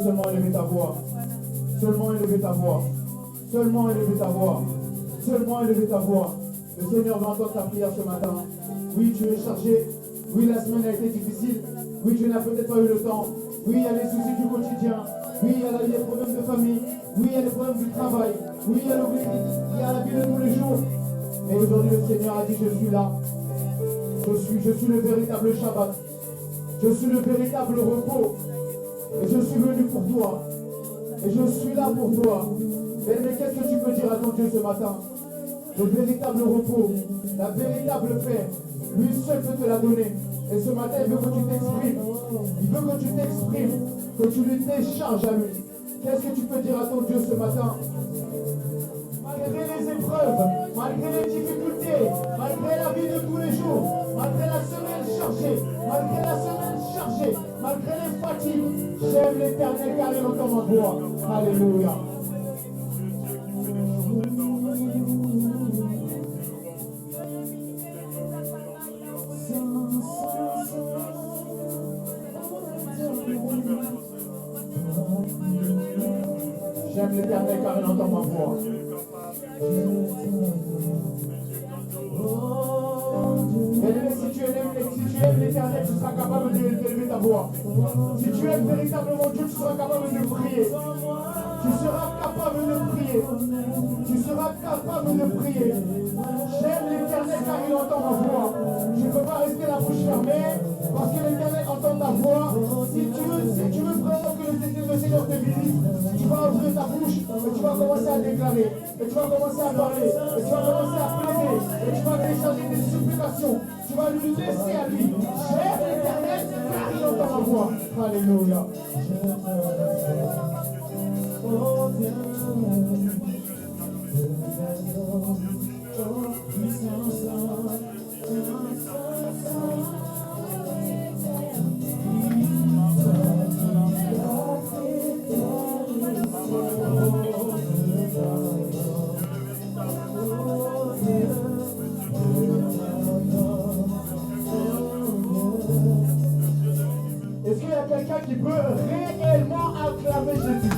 seulement élever ta voix. Seulement élever ta voix. Seulement élever ta voix. Seulement élever ta voix. Le Seigneur va entendre ta prière ce matin. Oui, tu es chargé. Oui, la semaine a été difficile. Oui, tu n'as peut-être pas eu le temps. Oui, il y a les soucis du quotidien. Oui, il y a les problèmes de famille. Oui, il y a les problèmes du travail. Oui, il y a la vie de tous les jours. Mais aujourd'hui, le Seigneur a dit, je suis là. Je suis le véritable Shabbat. Je suis le véritable repos. Et je suis venu pour toi. Et je suis là pour toi. Mais qu'est-ce que tu peux dire à ton Dieu ce matin? Le véritable repos, la véritable paix, lui seul peut te la donner. Et ce matin, il veut que tu t'exprimes. Il veut que tu t'exprimes, que tu lui décharges à lui. Qu'est-ce que tu peux dire à ton Dieu ce matin? Malgré les épreuves, malgré les difficultés, malgré la vie de tous les jours, malgré la semaine chargée, malgré les fatigues, j'aime l'Éternel car il entend ma voix. Alléluia. J'aime l'Éternel car il entend ma voix. Si tu aimes l'Éternel, tu seras capable d'élever ta voix. Si tu aimes véritablement Dieu, tu seras capable de prier. Tu seras capable de prier. Tu seras capable de prier. J'aime l'Éternel car il entend ma voix. Je ne peux pas rester la bouche fermée parce que l'Éternel entend ta voix. Si tu veux vraiment que le Seigneur te visite, tu vas ouvrir ta bouche et tu vas commencer à déclarer. Et tu vas commencer à parler. Et tu vas commencer à plaider. Et tu vas décharger des supplications. Tu vas lui laisser à lui. J'aime l'Éternel car il entend ma voix. Alléluia. Est-ce qu'il y a quelqu'un qui peut réellement acclamer Jésus?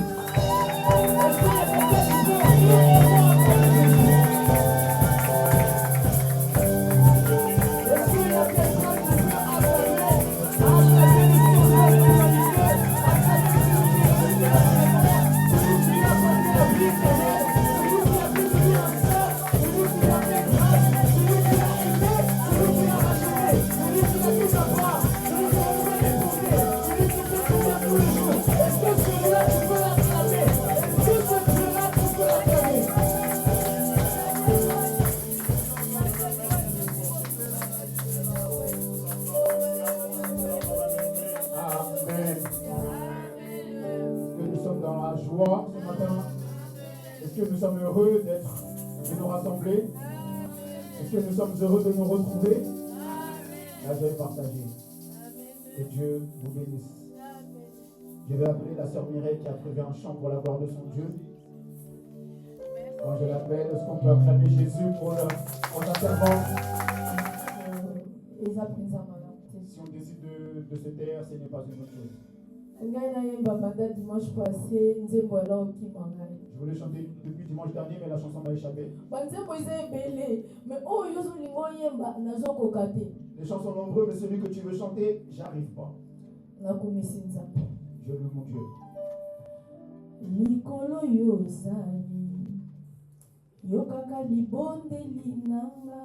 Est-ce qu'il y a quelqu'un qui peut réellement acclamer Jésus? Est-ce qu'il y a quelqu'un qui peut acclamer le Seigneur de l'humanité, acclamer celui qui a apporté la vie éternelle, celui qui a fait de lui un saint, celui qui a fait grâce, celui qui a aimé, celui qui a racheté, celui qui a tout savoir, celui qui a ouvert les portées, celui qui fait tout ça tous les jours. Est-ce que celui-là tu peux l'acclamer? Est-ce que ce Dieu-là tu peux l'acclamer? Amen. Est-ce que nous sommes dans la joie ce matin? Est-ce que nous sommes heureux de nous rassembler? Est-ce que nous sommes heureux de nous retrouver? Là, je vais partager. Que Dieu vous bénisse. Je vais appeler la sœur Mireille qui a trouvé un chant pour la gloire de son Dieu. Quand je l'appelle, est-ce qu'on peut acclamer Jésus pour sa servante? Si on décide de se taire, ce n'est pas une bonne chose. Je voulais chanter depuis dimanche dernier, mais la chanson m'a échappé. Les chansons nombreuses, mais celui que tu veux chanter, j'arrive pas. Je loue mon Dieu. Likolo yozali yokaka libondeli nanga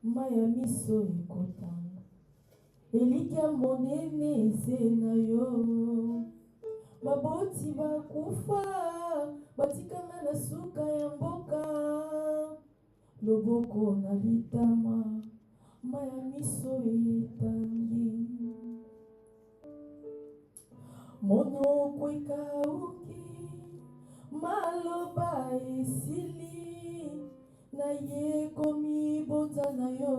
maya miso ekotanga elikya monene eze na yo baboti bakufa batikanga na suka ya mboka loboko na litama maya miso etangi monoko ekauki maloba esili na ye komibonza na yo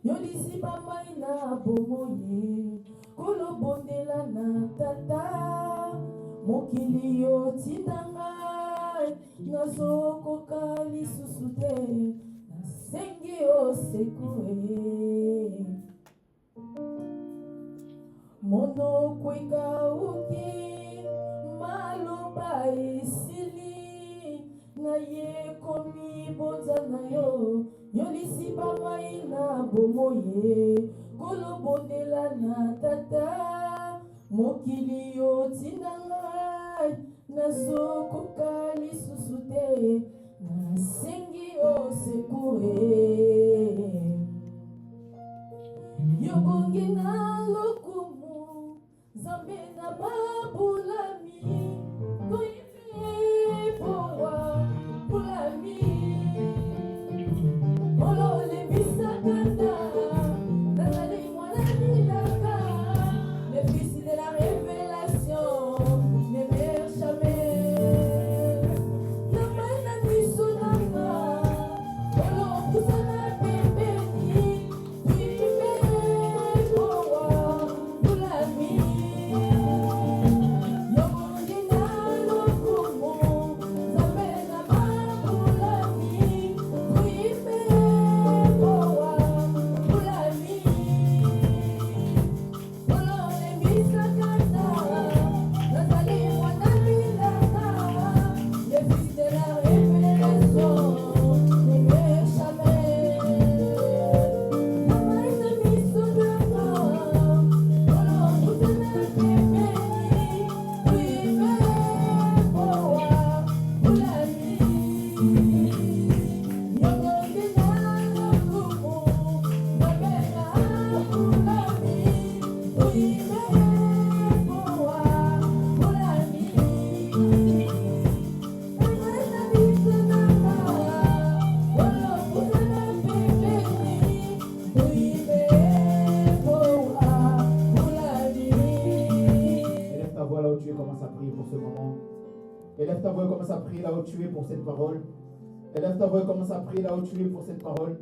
yolisi bamai na bomoye kolobondela na tata mokili yotinda ngai nazokoka lisusu te nasengi osekue monoko ekauki maloba esili naye komi bonza na yo yolisipa mai na bomoye kolobondela na tata mokili yotinda ngai nazokoka lisusu te nasengi osekure yobongi na lokumu zambe na babulami toyife powa bulami ololembisakanda nazali mwana milaka le fils de la révélation ne meurt jamais namana miso nanga olokuzana pembeni tuyife powa bulami yobongi na lokumu zambe na babulami tuyife powa bulami ololembisakanda nazali mwana milaka le fils de la révélation ne meurt jamais namana miso nanga olokuzana pembeni tuyife powa bulami yobongi na lokumu zambe na bulami tuyife powa bulami namana miso nanga olokuzana pembeni tuyife powa bulami. Élève ta voix là où tu es, commence à prier pour ce moment. Élève ta voix et commence à prier là où tu es pour cette parole. Élève ta voix et commence à prier là où tu es pour cette parole.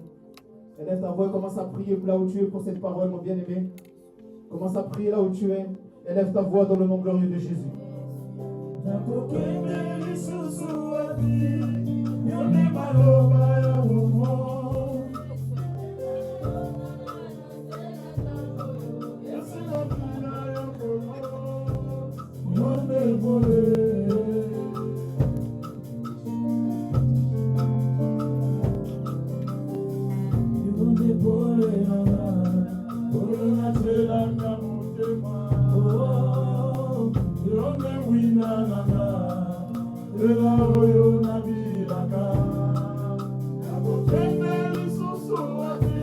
Élève ta voix et commence à prier là où tu es pour cette parole, mon bien-aimé. Commence à prier là où tu es. Élève ta voix dans le nom glorieux de Jésus. nakokende lisusu wapi yone maloba ya bomo yasinakuna ya bomo yone bole yone bole nanga bole nacelanga motema yone wina nanga ela oyo nabilaka nakokende lisusu wapi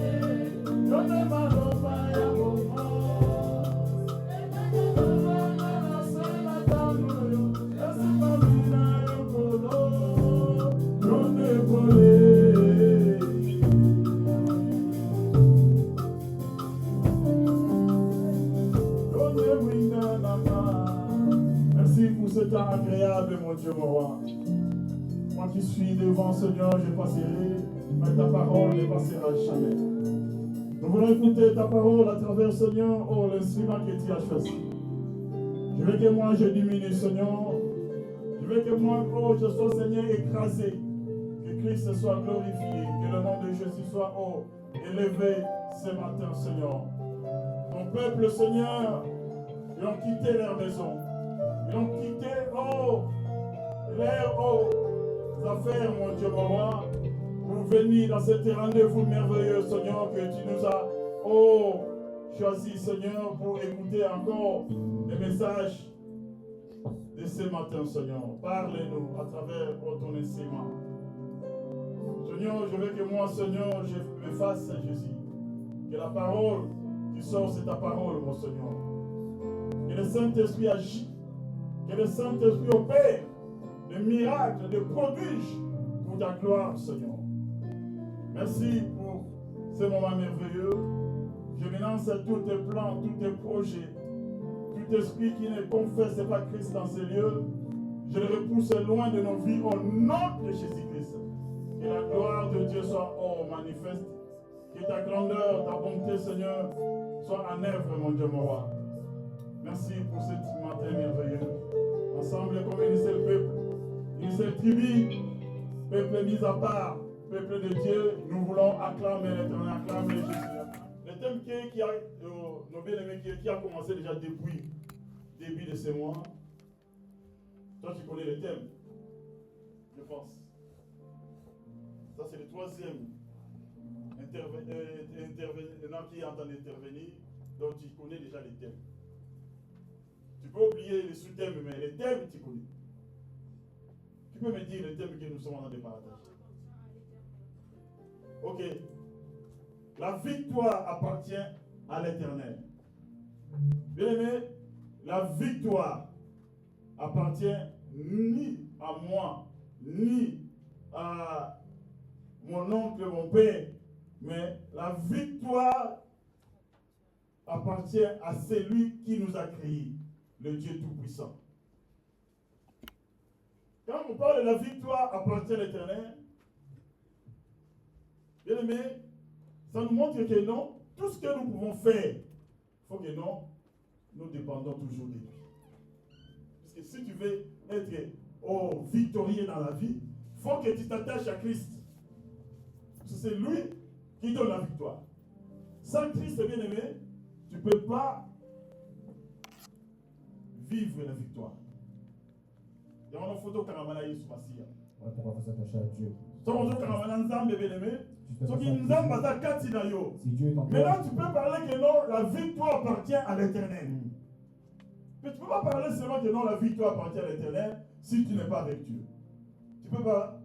yone maloba ya bomo nasela tano yo yasimamina yokolo yone bole merci pour ce temps agréable, mon Dieu, mon roi. Moi qui suis devant, Seigneur, je passerai, mais ta parole ne passera jamais. Nous voulons écouter ta parole à travers, Seigneur, oh, l'instrument que tu as choisi. Je veux que moi je diminue, Seigneur. Je veux que moi, oh, je sois, Seigneur, écrasé. Que Christ soit glorifié. Que le nom de Jésus soit, oh, élevé ce matin, Seigneur. Ton peuple, Seigneur, ils ont quitté leur maison. Ils ont quitté, oh, leurs affaires, mon Dieu, mon roi, pour venir dans cet rendez-vous merveilleux, Seigneur, que tu nous as, oh, choisi, Seigneur, pour écouter encore les messages de ce matin, Seigneur. Parle-nous à travers ton enseignement. Seigneur, je veux que moi, Seigneur, je me fasse Jésus. Que la parole qui sort, c'est ta parole, mon Seigneur. Que le Saint-Esprit agit. Que le Saint-Esprit opère des miracles, des prodiges pour ta gloire, Seigneur. Merci pour ce moment merveilleux. Je lance tous tes plans, tous tes projets, tout esprit qui ne confesse pas Christ dans ces lieux. Je le repousse loin de nos vies au nom de Jésus-Christ. Que la gloire de Dieu soit manifeste. Que ta grandeur, ta bonté, Seigneur, soit en œuvre, mon Dieu, mon roi. Merci pour ce matin merveilleux. Ensemble, comme une seule peuple, une seule tribu, peuple mis à part, peuple de Dieu, nous voulons acclamer l'Éternel, acclamer Jésus. Le thème qui nos bien-aimés qui a commencé déjà depuis début de ce mois. Toi, tu connais le thème, je pense. Ça, c'est le troisième intervenant qui est en train d'intervenir. Donc, tu connais déjà les thèmes. Tu peux oublier les sous-thèmes, mais les thèmes, tu connais. Tu peux me dire les thèmes que nous sommes en train de partager. Ok. La victoire appartient à l'Éternel. Bien aimé, la victoire appartient ni à moi, ni à mon oncle, mon père, mais la victoire appartient à celui qui nous a créés, le Dieu Tout-Puissant. Quand on parle de la victoire appartient à l'Éternel, bien aimé, ça nous montre que non, tout ce que nous pouvons faire, il faut que non, nous dépendons toujours de lui. Parce que si tu veux être victorieux dans la vie, il faut que tu t'attaches à Christ. Parce que c'est lui qui donne la victoire. Sans Christ, bien aimé, tu ne peux pas vivre la victoire. Il y a une photo Karamana Yesu Masia. Voilà pourquoi il faut s'attacher à Dieu. Si Dieu est en toi, maintenant, tu peux parler que non, la victoire appartient à l'Éternel. Mais tu ne peux pas parler seulement que non, la victoire appartient à l'Éternel si tu n'es pas avec Dieu. Tu ne peux pas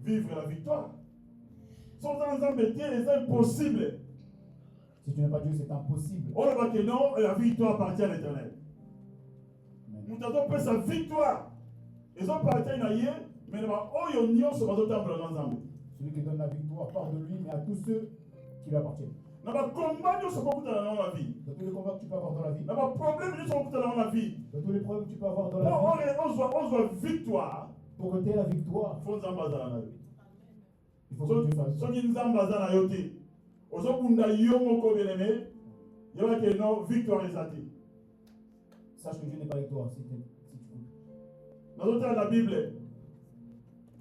vivre la victoire. C'est impossible. si tu n'as pas Dieu, c'est impossible. On voit que non, la victoire appartient à l'Éternel. Nous avons fait sa victoire. Ils ont appartient à Dieu, mais nous avons union sur notre temple ensemble. Celui qui donne la victoire part de lui, mais à tous ceux qui lui appartiennent. Nous avons combat dans la vie. Dans tous les combats que tu peux avoir dans la vie, Nous avons problème dans la vie. dans tous les problèmes que tu peux avoir dans la vie, On voit victoire. pour que tu aies la victoire, Il faut nous emballer. il faut que Dieu fasse. Ceux qui nous embassent dans yote, aux autres qui ont bien-aimé, il y a que non, victoire est atteinte. Sache que Dieu n'est pas avec toi, si tu veux. Dans l'autre la Bible,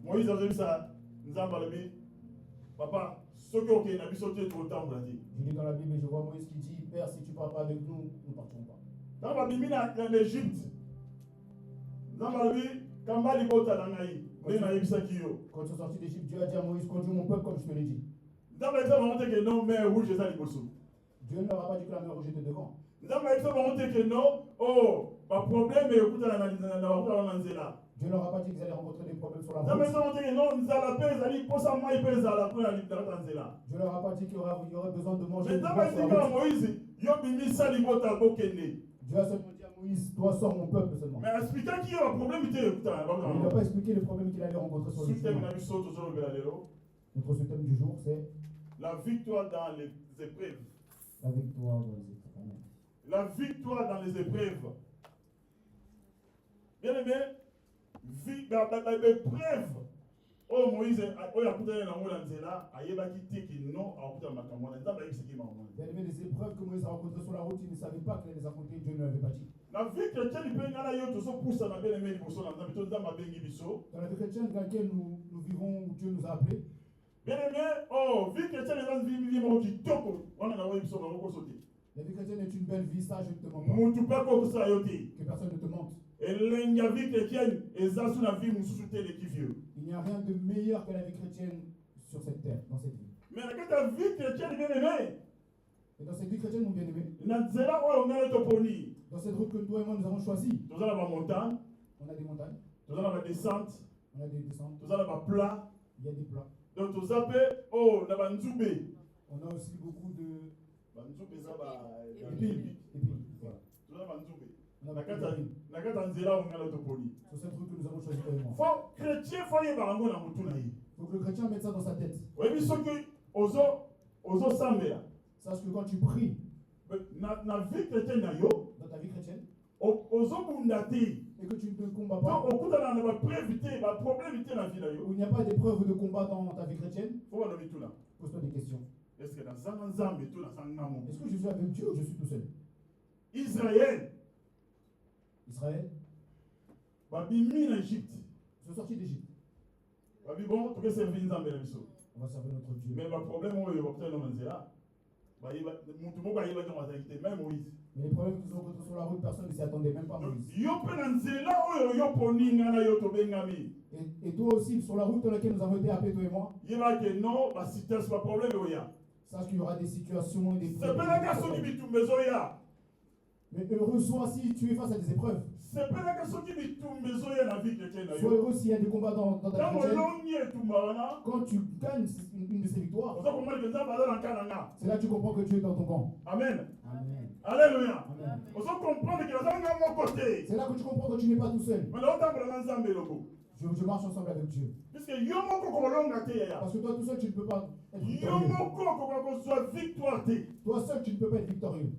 Moïse a dit ça, nous emballer. Papa, ceux qui ont été sauté tout le temps, vous l'avez dit. Je lis dans la Bible et je vois Moïse qui dit, Père, si tu ne parles pas avec nous, nous ne partirons pas. Dans la Bible, en Égypte, dans la Bible, quand Bali Bota dans Naï, Quand ils sont sortis d'Égypte, Dieu a dit à Moïse, conduis mon peuple comme je te l'ai dit. dans la Bible, on dit que non, mais rouge, c'est ça les bossons. Dieu ne leur a pas dit que la mer rouge était devant. Dans la Bible, on dit que non, oh, pas problème, mais écoute, là. Dieu ne leur a pas dit qu'ils allaient rencontrer des problèmes sur la Dans la route. Bible, on dit que non, nous allons paix, nous allons pas moi, il pèse à la première ligne là. Dieu ne leur a pas dit qu'il y aurait besoin de manger Mais du dans pain la sur Bible, la route. Moïse, il a mis ça, il a bokende. Dieu a seulement dit à Moïse, toi sors mon peuple seulement. Mais expliquant qu'il y a un problème, il était Il n'a pas expliqué le problème qu'il allait rencontrer sur le chemin. Notre thème du jour, c'est la victoire dans les épreuves. la victoire dans les épreuves. Amen. La victoire dans les épreuves. Bien aimé, dans l'épreuve, oh Moïse, oh la putain dans mon anzela, ayeba qui teki non, a putain ma kamona, ça va expliquer ma maman. Il y avait des épreuves que Moïse a rencontrées sur la route, il ne savait pas qu'il allait les rencontrer, Dieu ne lui avait pas dit. La vie chrétienne, il peut y aller yo tout ça pour ça na bien aimé pour ça na mais tout ça ma bengi biso. Dans la vie chrétienne dans laquelle nous vivons, où Dieu nous a appelés, Bien aimé, oh vie chrétienne est dans vie mo qui toko, on a na biso na ko sauter. la vie chrétienne est une belle vie, ça je ne te mens pas. Mutu pas ko ça yote. Que personne ne te mente. Et la vie chrétienne, eza sous la vie nous souter les qui vieux. Il n'y a rien de meilleur que la vie chrétienne sur cette terre, dans cette vie. Mais quand ta vie chrétienne bien aimé, Et dans cette vie chrétienne, mon bien-aimé, na nzela oyo ngala to poni. dans cette route que toi et moi nous avons choisie, Tout ça la montagne, on a des montagnes, tout ça la descente, on a des descentes, tout ça la plat. il y a des plats. Donc tout ça peut oh na banzube. On a aussi beaucoup de Banzube ça ba épines. Voilà. tout ça banzube. On a Na beaucoup kata d'épines. na kata nzela oyo ngala to poni. Sur cette route que nous avons choisie toi et moi. Faut chrétien faut y bango na mutu na yi. Il faut que le chrétien mette ça dans sa tête. Oyebi soki ozo sambela. Sache que quand tu pries Na vie chrétienne na yo, dans ta vie chrétienne ozo bunda te. et que tu ne te combats pas, Donc okutana na ba prévité, ba problème te na vie na yo. où il n'y a pas d'épreuve de combat dans ta vie chrétienne, Faut ba lobi tuna. pose-toi des questions. Est-ce que na zanga nzambe to na sanga mo? Est-ce que je suis avec Dieu ou je suis tout seul? Israël, Israël, ba bimi na Égypte. ils sont sortis d'Égypte. Ba bi bon, to que servir nzambe na biso. On va servir notre Dieu. Mais le problème oyo ba kutana na nzela. même Moïse. Mais les problèmes qu'ils ont rencontrés sur la route, personne ne s'y attendait, même pas Donc, Moïse. Et toi aussi, sur la route dans laquelle nous avons été appelés, toi et moi, sache qu'il y aura des situations, des problèmes. Mais heureux sois si tu es face à des épreuves. Sois heureux s'il y a des combats dans ta vie chrétienne. Quand tu gagnes une de ces victoires, c'est là que tu comprends que tu es dans ton camp. Amen. Amen. Alléluia. Amen. C'est C'est là que tu comprends que tu n'es pas tout seul. Je marche ensemble avec Dieu. Parce Parce que toi tout seul, tu ne peux pas être victorieux. Toi seul, tu ne peux pas être victorieux.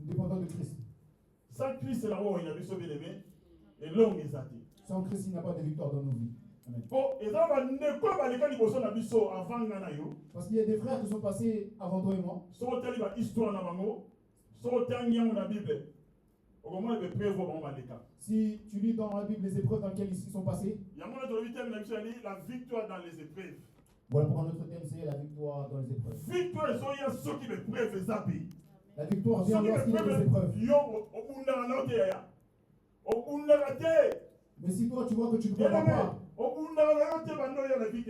Dépendant de Christ. Sans Christ, la voie, il y a besoin bien-aimé. Et longue est ça. Sans Christ, il n'y a pas de victoire dans nos vies. Amen. Parce qu'il y a des frères qui sont passés avant toi et moi. Si tu lis dans la Bible les épreuves dans lesquelles ils sont passés, La victoire dans les épreuves. voilà pourquoi notre thème c'est la victoire dans les épreuves. Victoire, il y a ceux qui me preuves et zappent. La victoire vient lorsqu'il y a des épreuves. Mais si toi tu vois que tu ne combats pas,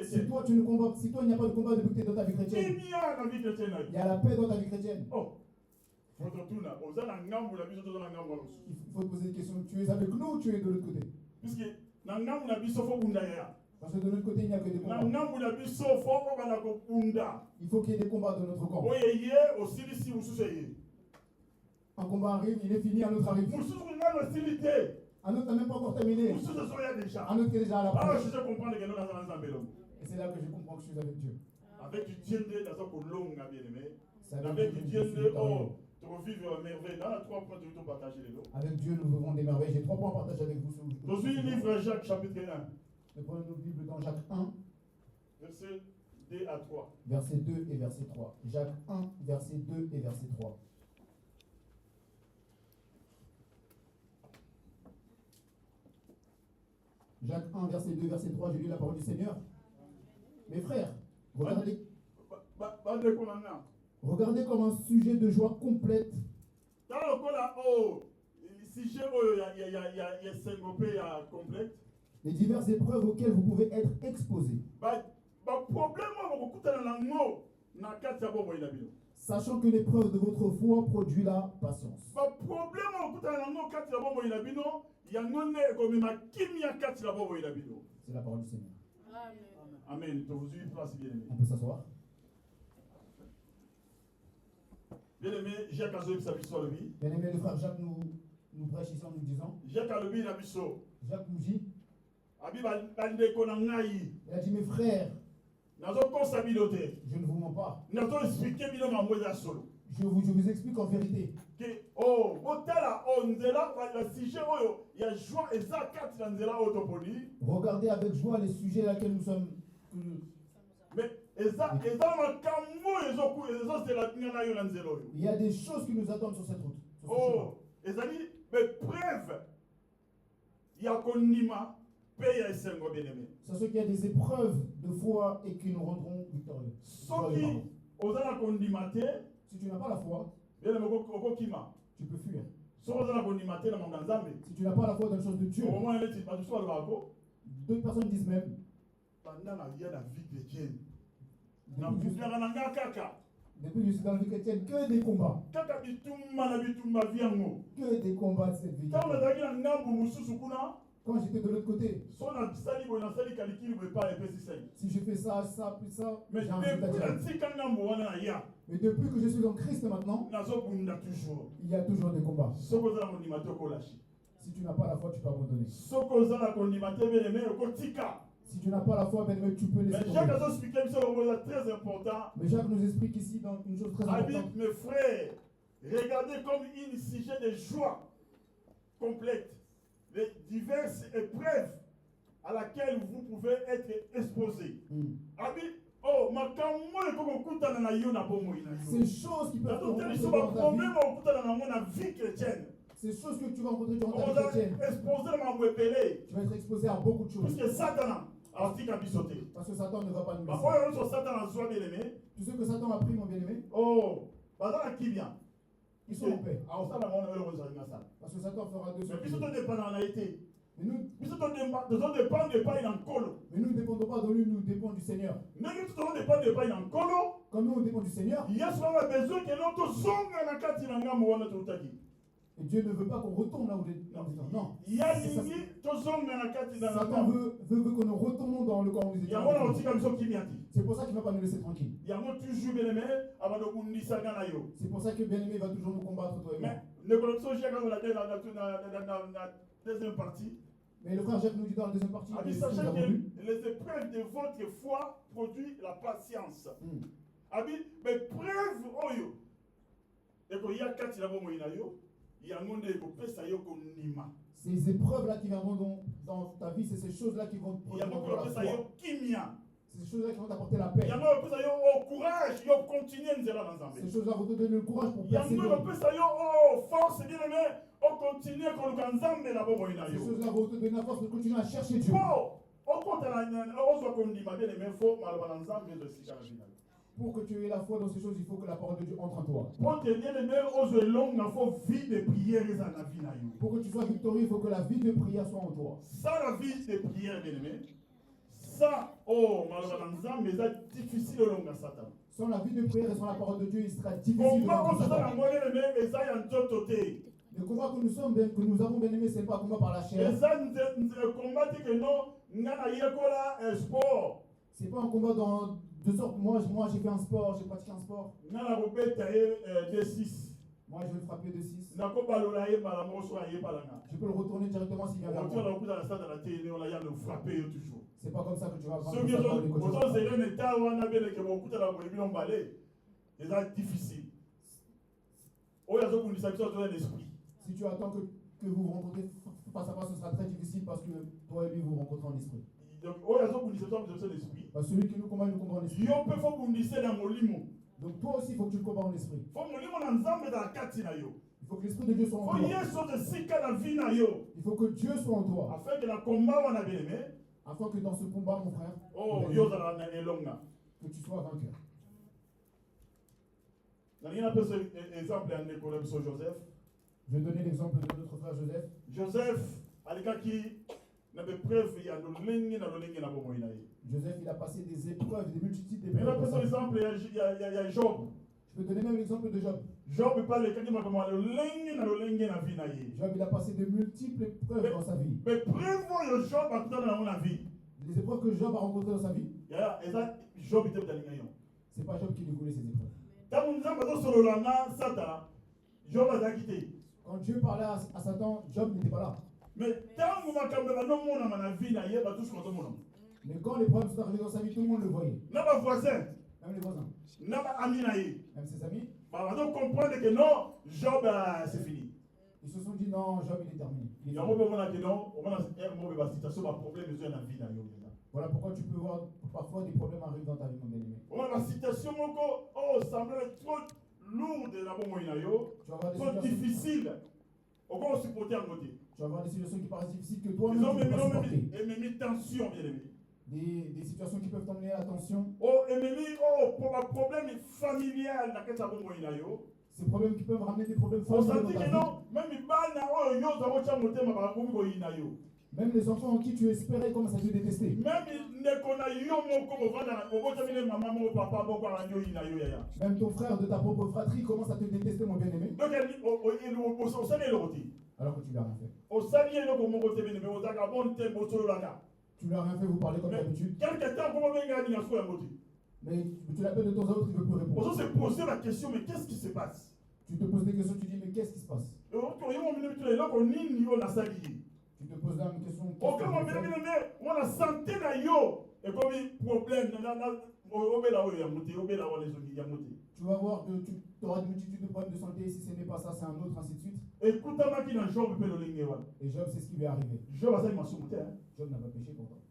si toi tu ne combats, si toi il n'y a pas de combat de victoire dans ta vie chrétienne, il y a la paix dans ta vie chrétienne. Il faut te poser des questions. Tu es avec nous ou tu es de l'autre côté? Parce que de l'autre côté il n'y a que des combats. Il faut qu'il y ait des combats dans notre camp. Un combat arrive, il est fini, un autre arrive. Un autre n'a même pas encore terminé. Un autre qui est déjà à la fin. Et c'est là que je comprends que je suis avec Dieu. Avec du Dieu, C'est avec du Dieu, victorieux. pour vivre merveille. Dans les 3 points, tu veux partager les lots. Avec Dieu, nous vivons des merveilles. J'ai 3 points à partager avec vous. Dans une livre Jacques, chapitre 1, Nous prenons notre Bible dans Jacques 1, verset 2 à 3. verset 2 et verset 3. Jacques 1, verset 2 et verset 3. Jacques 1, verset 2, verset 3, je lis la parole du Seigneur. Mes frères, regardez comme un sujet de joie complète les diverses épreuves auxquelles vous pouvez être exposés. Sachant que l'épreuve de votre foi produit la patience. C'est la parole du Seigneur. Amen. On peut s'asseoir. Bien-aimé, Jacques Azoïb Sabiso Lebi. Bien-aimé, le frère Jacques nous prêche ici en nous disant. Jacques Alobi Nabiso. Jacques nous dit. Abi bande konangai. Il a dit mes frères. Nazo konsabilote. Je ne vous mens pas. Nazo expliquer bino mamoya solo. Je vous explique en vérité. Que otala onzela la sujet oyo ya joie eza kati na nzela otopoli. Regardez avec joie les sujets à lesquels nous sommes. Mais il y a des choses qui nous attendent sur cette route. Mais preuve, il y a konima, paye à esengo bien-aimé. C'est ce qu'il y a des épreuves de foi et qui nous rendront victorieux. Si tu n'as pas la foi, tu peux fuir. Si tu n'as pas la foi dans les choses de Dieu, d'autres personnes disent même. Depuis que je suis dans la vie chrétienne, que des combats. Que des combats de cette vie. Quand j'étais de l'autre côté, si je fais ça, ça, puis ça, mais depuis que je suis en Christ maintenant, il y a toujours des combats. Si tu n'as pas la foi, tu peux abandonner. Si tu n'as pas la foi, ben, tu peux laisser tomber. Mais Jacques nous explique ici dans une chose très importante. Mes frères, regardez comme une sujet de joie complète, les diverses épreuves à laquelle vous pouvez être exposés. Ces choses qui peuvent te rencontrer dans ta vie chrétienne. Ces choses que tu vas rencontrer durant ta vie chrétienne. Tu vas être exposé à beaucoup de choses. Parce que Satan ne va pas nous laisser. Tout ce que Satan a pris, mon bien-aimé, Oh, pendant qui vient? ils sont en paix. Ah, ça, ça. Parce que Satan fera deux Mais choses. puisque tout dépend en été. Mais nous Puisque tout dépend de pas en colo. ne dépendons pas de lui, nous dépendons du Seigneur. Mais tout dépend de pas en colo. Comme nous, on dépend du Seigneur, Il y a souvent besoin que l'autre songe dans la carte de la et Dieu ne veut pas qu'on retourne là où nous étions. Non. il y a C'est ça. nini to songe dans la carte de Satan veut que nous retournons dans le corps où nous Il y a étions. un petit comme ça qui vient. C'est pour ça qu'il ne va pas nous laisser tranquilles. Il y a un toujours bien aimé avant de bundisa na yo. C'est pour ça que bien-aimé va toujours nous combattre, toi et moi. Mais le collection j'ai quand on a dans la deuxième partie. Mais le frère Jacques nous dit dans la deuxième partie, A dit ce que nous sachez avons que lu. les épreuves de votre foi produisent la patience. Hmm. A dit mais preuve oyo. Et qu'il y a quatre là bon yo. Il y a un monde qui peut ça yo konima. Ces épreuves-là qui viendront dans ta vie, c'est ces choses-là qui vont Il y a beaucoup produire de la ça foi. yo kimia. C'est ces choses-là qui vont t'apporter la Il paix. y a beaucoup de ça yo au courage, yo continuer nzela dans Ces Zambie. choses-là vont te donner le courage pour Il y a persévérer. beaucoup de ça yo oh force bien aimé, on continue qu'on Nzambe la bon Ces yo. choses-là vont te donner la force de continuer à chercher Dieu. Bon, on compte la on soit qu'on dit ma bien aimé faut malheureusement Nzambe de si final. Pour que tu aies la foi dans ces choses, il faut que la parole de Dieu entre en toi. Pour te bien aimé, ose long, il faut vie de prière dans la vie na yo. Pour que tu sois victorieux, il faut que la vie de prière soit en toi. Ça la vie de prière bien aimé. Ça oh malheureusement Nzambe c'est difficile au long à Satan. Sans la vie de prière et sans la parole de Dieu, il sera difficile de Comment on vaincre se Satan. fait bien aimé et ça y a un toté. Le combat que nous avons bien aimé, ce n'est pas un combat par la chair. Et ça nous combat que non, ngana yekola sport. Ce n'est pas un combat dans de sorte. Moi j'ai fait un sport, j'ai pratiqué un sport. Ngana robeta D6. Moi, je vais le frapper de 6. Nako balola ye malamo so aye palanga. Je peux le retourner directement s'il vient vers On tire moi. la coup dans la salle de la télé, on a ya le frapper toujours. C'est pas comme ça que tu vas vaincre Ceux qui Satan, les coachs. sont zélés n'état ou en abel que beaucoup de la bolivie ont balé. C'est difficile. Oh, il y a beaucoup de sanctions dans l'esprit. Si tu attends que vous vous rencontrez face à face, ce sera très difficile parce que toi et lui vous rencontrez en esprit. Donc, oh, il y a beaucoup de sanctions dans l'esprit. Parce que celui qui nous combat en esprit. Yo peut faut bundisser dans molimo. Donc toi aussi, il faut que tu le combats en esprit. Faut molimo na nzambe dans la kati na yo. Il faut que l'esprit de Dieu soit en Faut toi. yeso de sika la vie na yo. Il faut que Dieu soit en toi. Afin que la combat on a bien aimé. Afin que dans ce combat, mon frère, Oh, yo dans la elonga. que tu sois vainqueur. Il y a un peu exemple en école sur Joseph. Je vais donner l'exemple de notre frère Joseph. Joseph, alikaki, n'avait preuve, il y a na bomo inaye. Joseph, il a passé des épreuves, des multitudes Mais là, d'épreuves. par dans sa vie. exemple, il y a Job. Je peux donner même l'exemple de Job. Job parle quand il m'a commandé lolenge na vie naye. Job, il a passé de multiples épreuves dans sa vie. Mais preuve Job a tout dans la vie. Les épreuves que Job a rencontrées dans sa vie, Il y a ça Job était dans l'ingayon. c'est pas Job qui lui voulait ces épreuves. Tant nous avons pas sur le lana Satan, Job a quitté. Quand Dieu parlait à Satan, Job n'était pas là. Mais tant nous avons quand même non mon na vie naye, ba tous contre mon. Mais quand les problèmes sont arrivés dans sa vie, tout le monde le voyait. Na ba voisin, Même les voisins, na ba ami naye. même ses amis. Bah, on doit comprendre que non, Job, c'est fini. Ils se sont dit non, Job il est terminé. Il Il est y a un fini. moment que non, on a un mauvais situation, un problème, ils ont la vie dans le monde. Voilà pourquoi tu peux voir parfois des problèmes arrivent dans ta vie, mon bien-aimé. On a la situation, oh, semblait trop lourde, la bombe, Tu vas avoir des trop situations, difficile. On va supporter en côté. tu vas avoir des situations qui paraissent difficiles que Ils toi-même ont tu peux pas supporter. mis tension, bien aimé. Des situations qui peuvent t'emmener à la tension. Oh, et même, oh, pour un problème familial, la quête à bombe, Ces problèmes qui peuvent ramener des problèmes on familiaux sentit dans ta que vie. non, même il parle, oh, yo, ça va monter, ma bombe, Même les enfants en qui tu espérais commencent à te détester. même ne connaît yo mon comme vanda au terminer maman mon papa bon quoi yo ina yo ya Même ton frère de ta propre fratrie commence à te détester, mon bien-aimé, donc il au sali le roti alors que tu lui as rien fait. au sali le ko mon côté mais au daga bon tempo solo la ka Tu lui as rien fait, vous parlez comme mais d'habitude. quelque temps comment venga ni aso ya moti Mais tu l'appelles de temps à autre, il ne veut plus répondre. on se poser la question mais qu'est-ce qui se passe Tu te poses des questions, tu dis mais qu'est-ce qui se passe? et on yo mon minute là ko nini yo na sali Tu te poses la même question. o qu'est-ce que comme tu fais? on a santé na yo et comme problème na obela o ya moti obela o les ongi ya moti. Tu vas voir, tu auras une multitude de problèmes de santé. Si ce n'est pas ça, c'est un autre, ainsi de suite. Écoute ma qui dans Job peut le linguer wa. Et Job, c'est ce qui lui est arrivé. Job a ça m'a soumuté hein. Job n'a pas péché pourtant.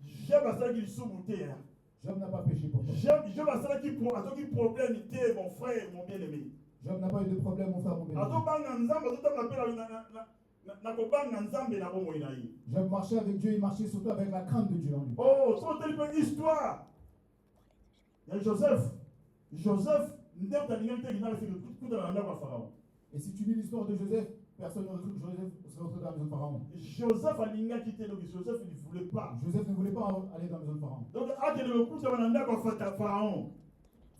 Job a ça qui soumuté hein. Job n'a pas péché pourtant. Job a ça qui problème était mon frère mon bien-aimé. Job n'a pas eu de problème, mon frère, mon bien-aimé. Ato banga nzambe ato tapela na ko banga nzambe na bomo ina yi. Job marchait avec Dieu, il marchait surtout avec la crainte de Dieu en lui. Oh, so telle histoire. Il y a Joseph. Joseph, n'était pas l'ingénieur qui n'a fait tout dans la main Pharaon. Et si tu lis l'histoire de Joseph, personne n'aurait cru que Joseph serait rentré dans la maison de Pharaon. Joseph a l'ingénieur qui était là, Joseph il ne voulait pas. Joseph ne voulait pas aller dans la maison de Pharaon. Donc, à quel moment tu vas dans Pharaon?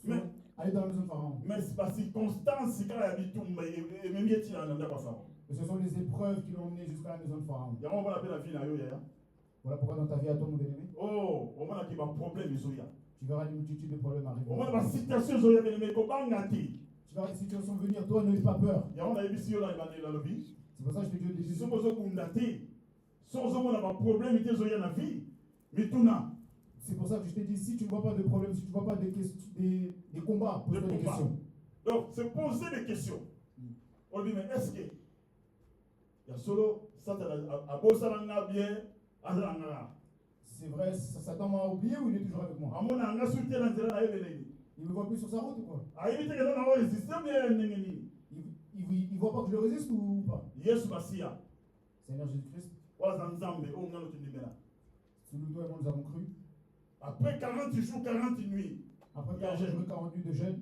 Mais, aller dans la maison de Pharaon. mais c'est par circonstance, c'est quand il habite tout, mais même il est dans la Pharaon. Et ce sont les épreuves qui l'ont emmené jusqu'à la maison de Pharaon. Il y a un peu la vie là, Voilà pourquoi dans ta vie à toi, mon bien-aimé, oh, on a qui va problème, tu verras une multitude de problèmes arriver. on a la situation, bien-aimé, comment on a dit? Tu verras les situations venir, toi, n'aie pas peur. Il y a un ABC là, il a la vie. C'est pour ça que je te dis au début. Si on a un problème, il y a la vie. Mais tout n'a. C'est pour ça que je te dis, si tu ne vois pas de problème, si tu ne vois pas des combats, pose-toi des questions. Donc, c'est poser des questions. On dit, mais est-ce que il y a solo, ça a beau ça bien, c'est vrai, Satan m'a oublié ou il est toujours avec moi? Il ne me voit plus sur sa route ou quoi? Il voit pas que je le résiste ou pas? Seigneur Jésus-Christ, celui toi et moi nous avons cru. Après 40 jours, 40 nuits, Après 40 jours, 40 nuits de jeûne,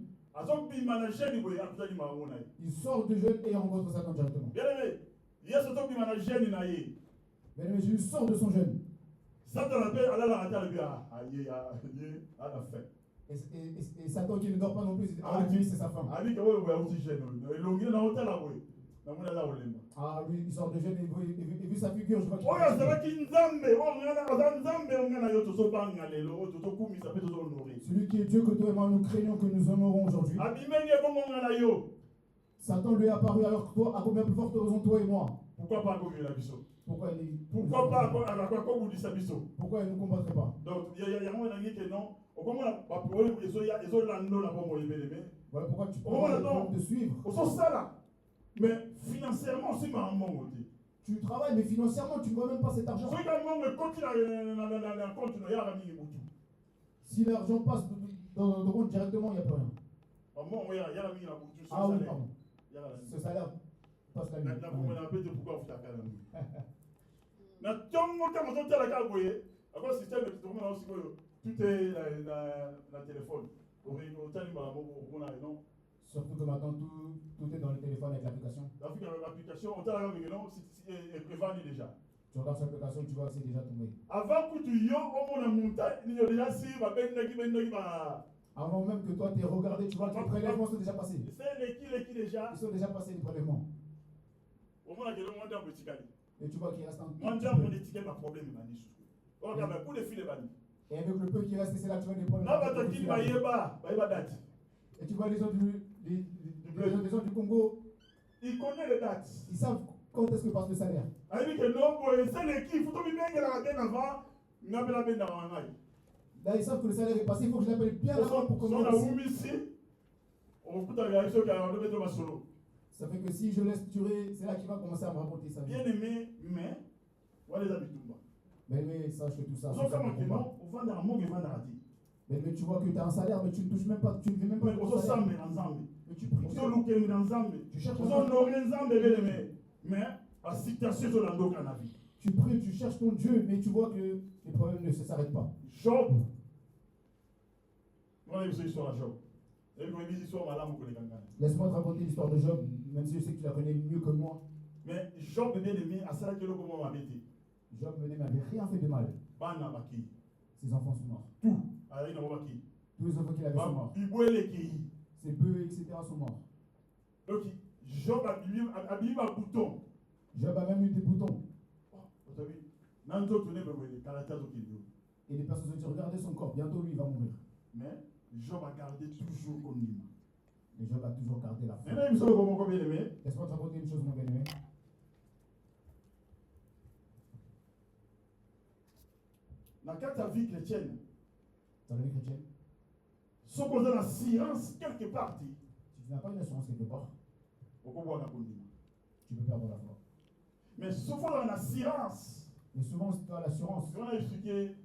il sort de jeûne et rencontre Satan directement. Bien aimé, Jésus sort de son jeûne. Et Satan qui ne dort pas non plus, lui c'est sa femme. Ah lui il sort de jeûne et vu sa figure, je vois qu'il celui qui est Dieu que toi et moi nous craignons, que nous honorons aujourd'hui. Satan lui est apparu alors que toi, à combien plus forte raison toi et moi? Pourquoi pas Pourquoi il ne nous combattrait pas? Donc, il y a un qui non. Voilà pourquoi tu peux te suivre. Mais financièrement, c'est ma maman. Tu travailles, mais financièrement, tu ne vois même pas cet argent. Si l'argent passe dans le compte directement, il n'y a plus rien. Ah oui, pardon. Ce salaire passe la nuit. Tout est la téléphone. Surtout que maintenant tout est dans le téléphone avec l'application. L'application, on t'a est déjà. Tu regardes sur l'application, tu vois que c'est déjà tombé. Avant que tu y déjà si avant même que toi tu aies regardé, tu vois que les prélèvements sont déjà passés. Déjà. Ils sont déjà passés les prélèvements. Et tu vois qu'il reste un problème. Et avec le peu qui reste, c'est là que tu vois des problèmes. Et tu vois les gens du Congo, ils connaissent les dates. Ils savent quand est-ce que passe le salaire. Là, ils savent que le salaire est passé, il faut que je l'appelle bien avant pour commencer. Ça fait que si je laisse durer, c'est là qu'il va commencer à me raconter ça. Bien aimé, mais sache que tout ça. Mais tu vois que tu as un salaire, mais tu ne touches même pas, tu ne vis même pas. Mais tu pries. Tu cherches tu pries, tu cherches ton Dieu, mais tu vois que les problèmes ne s'arrêtent pas. Job. Laisse-moi te raconter l'histoire de Job, même si je sais que tu la connais mieux que moi. Mais Job, bien aimé, à ça que le comment m'avait dit. Job n'avait rien fait de mal. Ses enfants sont morts. Tous les enfants qu'il avait sont morts. Ses bœufs, etc. sont morts. Donc, Job a mis un bouton. Job a même eu des boutons. Et les personnes ont dit, regardez son corps, bientôt lui il va mourir. Mais Job a gardé toujours comme lui. Et Job a toujours gardé la foi. Laisse-moi te raconter une chose, mon bien-aimé. Dans ta vie chrétienne, Dans la vie chrétienne, si on a la science quelque part, si tu n'as pas une assurance quelque part, tu peux perdre la foi. Mais souvent on a la science. Mais souvent, tu as l'assurance. Laisse-moi t'expliquer.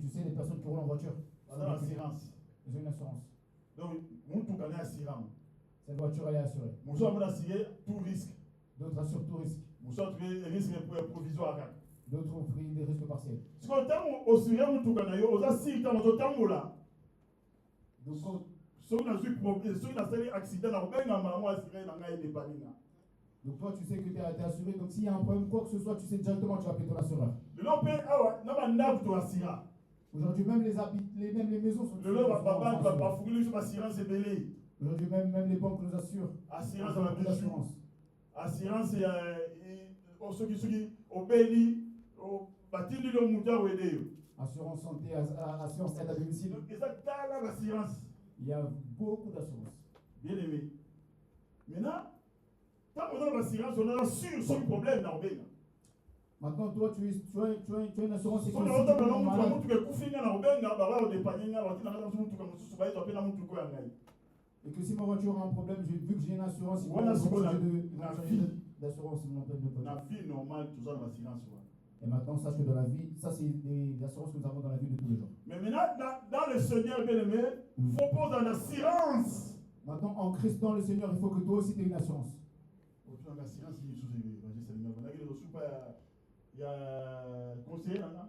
Tu sais, les personnes qui roulent en voiture, ils ont l'assurance. Ils ont une assurance. Donc, cette voiture, elle est assurée. Tout risque. D'autres assurent tout risque. Risque provisoire. D'autres ont pris des risques partiels. Ce qu'on t'a aussi rien tout kana yo oza si ta moto tambola. Donc, quand- Ceux qui ont eu problème, ceux qui ont eu accident na benga maman assuré na ngai de paninga. donc toi, tu sais que tu es assuré. Donc s'il y a un problème, quoi que ce soit, tu sais directement que tu vas appeler ton assureur. Le nom pe awa na bandab to assira. Aujourd'hui, même même les maisons sont Le nom papa papa fuguli sur assurance belé. Aujourd'hui, même les banques nous assurent. Assurance Ils ont na beaucoup d'assurance. assurance ceux qui obéli au batindi le muta wede yo. Assurance santé, assurance aide à domicile. Et ça tala l'assurance. Il y a beaucoup d'assurance. Bien aimé. Maintenant, quand on a l'assurance, on a sûr son problème dans le benga. Maintenant, toi, tu as une assurance So sécurité. na ota bana mutu mutu ke kufinga na benga ba wa de paninga ba tina na mutu ka mutu ba ito pena mutu ko ya ngai. Et que si ma voiture a un problème, vu que j'ai une assurance, ils vont Voilà ce qu'on a- changer on a changer vu. d'assurance. Ils vont prendre de poche. Na vie normale tout ça dans l'assurance. Et maintenant, sache que dans la vie, ça c'est des assurances que nous avons dans la vie de tous les jours. Mais maintenant dans le Seigneur bien aimé, faut poser l'assurance. Maintenant, en Christ, dans le Seigneur, il faut que toi aussi tu aies une assurance. Autour de l'assurance, il y a des choses il y a conseiller là.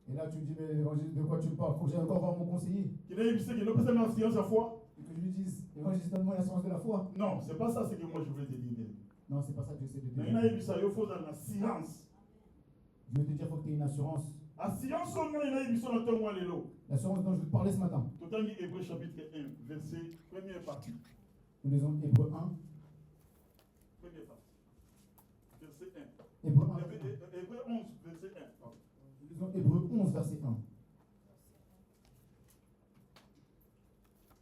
Et là, tu me dis, mais l'évangile, de quoi tu me parles? Il faut que j'aille encore voir mon conseiller. Qui est visé qui ne peut pas l'assurance à foi. Et que je lui dise, évangile, donne-moi l'assurance de la foi. Non, c'est pas ça ce que moi je voulais te dire. Non, c'est pas ça que j'essaie de te Mais dire. il y a il faut dans l'assurance. Je veux te dire, il faut que tu aies une assurance. Assurance on a une émission dans ton mois l'élo. L'assurance dont je vais te parler ce matin. Tout en Hébreu chapitre 1, verset première partie. Nous lisons Hébreu 1. Première partie. Verset 1. Hébreu 1. Hébreu 11, verset 1. Pardon. Nous lisons Hébreu 11, verset 1.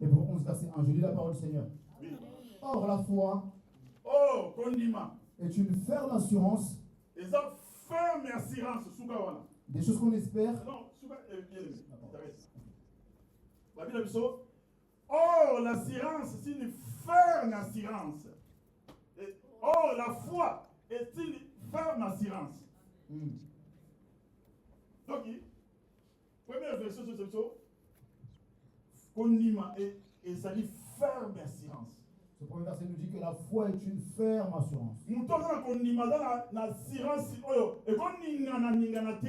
Hébreu 11, verset 1. Je lis la parole du Seigneur. Oui. Or, la foi Oh, condiment. est une ferme assurance Et ça ferme assurance. Soukawana. des choses qu'on espère. Non, souka, bien aimé. T'arrêtes. La Bible dit oh, l'assurance, c'est une ferme assurance. Et, oh, la foi est une ferme assurance. Donc, première version de ce psaume, condiment et ça dit ferme assurance. Ce premier verset nous dit que la foi est une ferme assurance. Muto na condiment na assurance oyo et koningana te.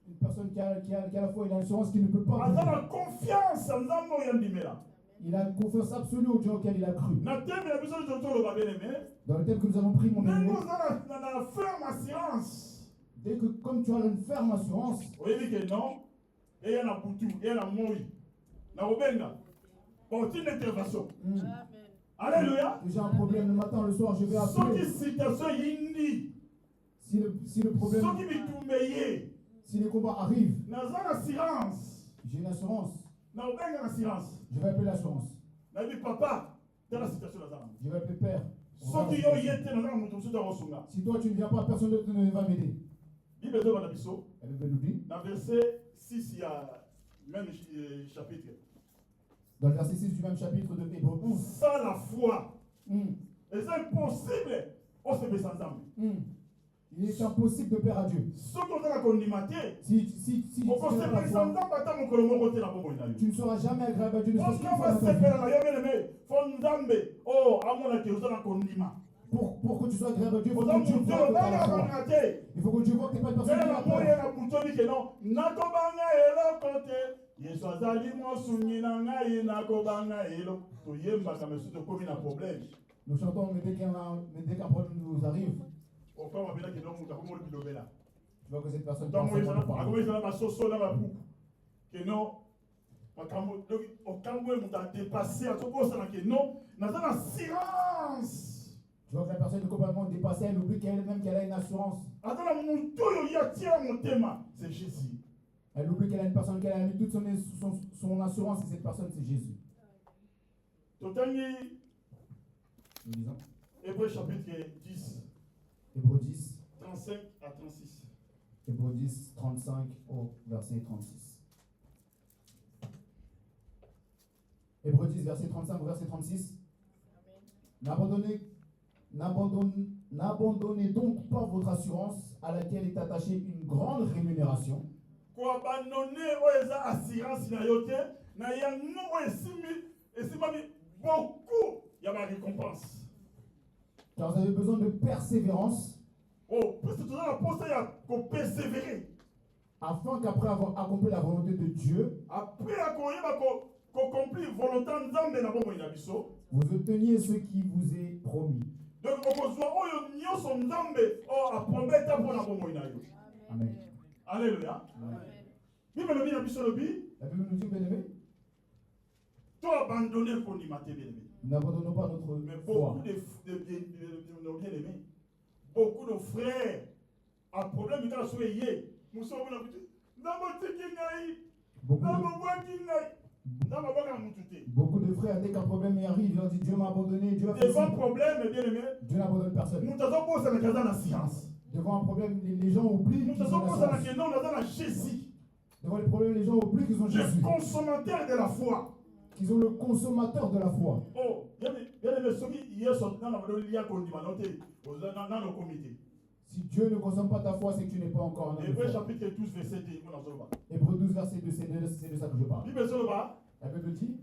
Une personne qui a la foi et l'assurance qui ne peut pas. Aza na confiance en nzambe oyo andimela. Il a une confiance absolue au Dieu auquel il a cru. Na thème ya biso tolo ba bien-aimé. Dans le thème que nous avons pris, mon Même ami, na ferme assurance. dès que comme tu as une ferme assurance, Oyebi ke non, eya na butu, eya na moi. Na obenga. Bon, une intervention. Alléluia. que j'ai un problème le matin, le soir, je vais Soki appeler. situation yindi, Si le problème, soki bitumeye, si les combats arrivent, naza assurance. j'ai une assurance. Na obenga assurance. Je vais appeler l'assurance. Na bi papa, dans la situation naza. Je vais appeler Père. Soki yo yete naza mutu mutu rosunga. Si toi tu ne viens pas, personne d'autre ne va m'aider. Bible de bana biso, La Bible nous dit, dans verset 6 il y a même chapitre. dans le verset 6 du même chapitre de Hébreu 11, Sans la foi, hum, et c'est impossible. On se met sans âme. il est impossible de plaire à Dieu. Ce qu'on a condimé, Si tu on se n'as pas met la sans foi, âme, pas mon colombo côté la bombe. tu ne seras jamais agréable à Dieu. Ne Parce serait-ce qu'on qu'une fois va dans se ta vie. faire la yobeleme, fondambe, oh, à mon acte, vous avez un condiment. Pour que tu sois agréable à Dieu, il faut Vous que avez Dieu un voit que tu as la foi. condiment. Il faut que Dieu voit que tu n'es pas une personne qui La a moya peur. na butoni ke non, nakobanga elo kote. Yesu azali mosungi na ngai nakobanga elo. Toyembaka mesu tokomi na problème. Nous chantons, mais dès qu'un problème nous arrive, Okama bela ke non muta komo bilobela. tu vois que cette personne Tant pense moi à toi. akomi na basoso na bapuku. Que non, makambo donc okambo muta dépasser atokosa na ke non, naza na assurance. Tu vois que la personne est complètement dépassée, elle oublie qu'elle-même qu'elle a une assurance. Ata na muntu oyo yatia motema, c'est Jésus. Elle oublie qu'elle a une personne qu'elle a mis toute son assurance et cette personne c'est Jésus. Totangi Nous lisons Hébreu chapitre 10, Hébreu 10, 35 à 36. Hébreu 10, 35 au verset 36. Hébreu 10, verset 35 au verset 36. N'abandonnez donc pas votre assurance à laquelle est attachée une grande rémunération. Ko abandonner oyo eza assurance na yo te na yango oyo esimami beaucoup ya ba récompense. Car vous avez besoin de persévérance. Oh, plus tu as la pensée à persévérer. Afin qu'après avoir accompli la volonté de Dieu, Après accomplir la volonté de Dieu, vous obteniez ce qui vous est promis. donc on voit oyo nyonso Nzambe aprometa mpona bomoi na yo. Amen. Alléluia. Bible lobi na biso lobi, La Bible nous dit, bien-aimés, to abandonner kondima te bien-aimé. nous n'abandonnons pas notre Mais foi. beaucoup de bien-aimés, beaucoup de frères, à problème de la soyez, nous sommes là, Beaucoup de frères, dès qu'un problème y arrive, ils ont dit Dieu m'a abandonné, Dieu a fait devant ça. problème, bien-aimé, Dieu n'abandonne personne. nous avons posé la question dans la science. Devant un problème, les gens oublient Nous qu'ils avons ont posé la la science. question dans la Jésus, Devant les problèmes, les gens oublient qu'ils ont Jésus. le consommateur de la foi. Qu'ils ont le consommateur de la foi. Oh, bien-aimé, ceux qui hier sont dans la lia condima, dans nos comités. Si Dieu ne consomme pas ta foi, c'est que tu n'es pas encore un homme de Hébreu foi. chapitre 12, verset 10. Hébreux 12, verset 2, c'est de ça que je parle. Bible Soloba, La Bible dit,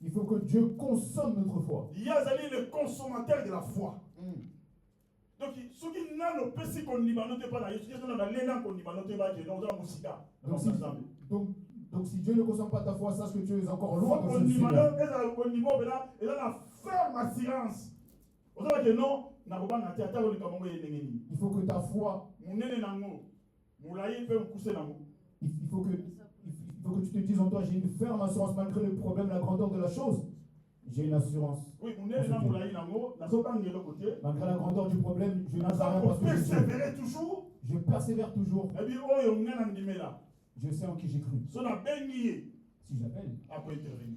il faut que Dieu consomme notre foi. il y a le consommateur de la foi. Donc, ceux qui n'ont pas si qu'on n'y va pas là, ils sont dans l'élan qu'on n'y va pas. Donc si Dieu ne consomme pas ta foi, sache que tu es encore loin de On ce n'y va Seigneur. pas, et là, la ferme assurance. Vous savez que non, n'a pas de théâtre ou de comment Il faut que ta foi, il il faut que tu te dises en toi, j'ai une ferme assurance malgré le problème, la grandeur de la chose. J'ai une assurance. oui, malgré Malgré la grandeur du problème, je n'ai rien ça parce que j'ai Dieu. persévérer toujours. Je persévère toujours. Et puis, oh, on est en là. Je sais en qui j'ai cru. Si on a béni, Si j'appelle, après intervenir.